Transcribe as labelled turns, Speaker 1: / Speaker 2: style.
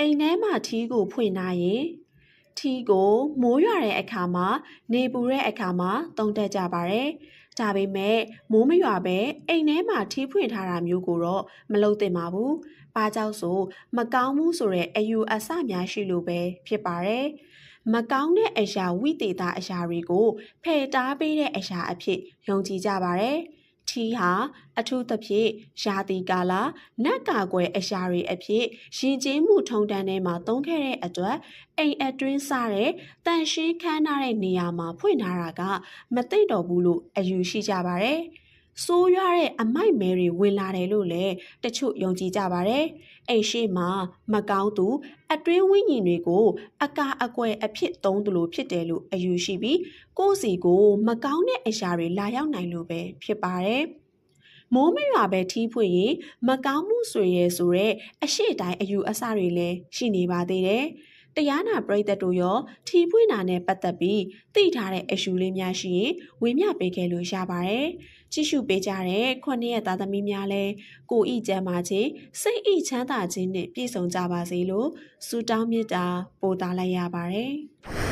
Speaker 1: အိမ်ထဲမှာထီးကိုဖွင့်ထားရင်ထီးကိုမိုးရွာတဲ့အခါမှာနေပူတဲ့အခါမှာသုံးတတ်ကြပါတယ်။ဒါပေမဲ့မိုးမရွာပဲအိမ်ထဲမှာထီးဖွင့်ထားတာမျိုးကိုတော့မလုပ်သင့်ပါဘူး။ဘာကြောင့်ဆိုမကောင်းမှုဆိုတဲ့အယူအဆများရှိလို့ပဲဖြစ်ပါတယ်။မကောင်းတဲ့အရာဝိသေသအရာတွေကိုဖယ်တားပေးတဲ့အရာအဖြစ်ယုံကြည်ကြပါတယ်။ထီးဟာအထူးသဖြင့်ရာသီကာလနတ်ကာကွယ်အရာတွေအဖြစ်ရင်ကျေးမှုထုံတန်းထဲမှာသုံးခဲ့တဲ့အတွက်အိမ်အတွင်းစားတဲ့တန်ရှင်းခမ်းနားတဲ့နေရာမှာဖွင့်ထားတာကမသိတော့ဘူးလို့အယူရှိကြပါတယ်။ဆိုးရွားတဲ့အမိုက်မဲတွေဝင်လာတယ်လို့လည်းတချို့ယုံကြည်ကြပါတယ်။အိမ်ရှိမှာမကောင်းသူအတွင်းဝိညာဉ်တွေကိုအကာအကွယ်အဖြစ်သုံးသလိုဖြစ်တယ်လို့အယူရှိပြီးကိုယ့်စီကိုမကောင်းတဲ့အရာတွေလာရောက်နိုင်လို့ပဲဖြစ်ပါတယ်။မိုးမရွာပဲထီးဖွင့်ရင်မကောင်းမှုဆွေရဲဆိုတဲ့အရှိတိုင်းအယူအဆတွေလည်းရှိနေပါသေးတယ်။တရားနာပရိသတ်တို့ရောထီးဖွင့်တာနဲ့ပတ်သက်ပြီးသိထားတဲ့အယူလေးများရှိရင်ဝေမျှပေးခဲ့လို့ရပါတယ်။ကြည့်ရှုပေးကြတဲ့9ရက်သားသမီးများလည်းကိုယ်ဤကျမ်းမာခြင်းစိတ်ဤချမ်းသာခြင်းနဲ့ပြည့်စုံကြပါစေလို့ဆုတောင်းမေတ္တာပို့သလိုက်ရပါတယ်။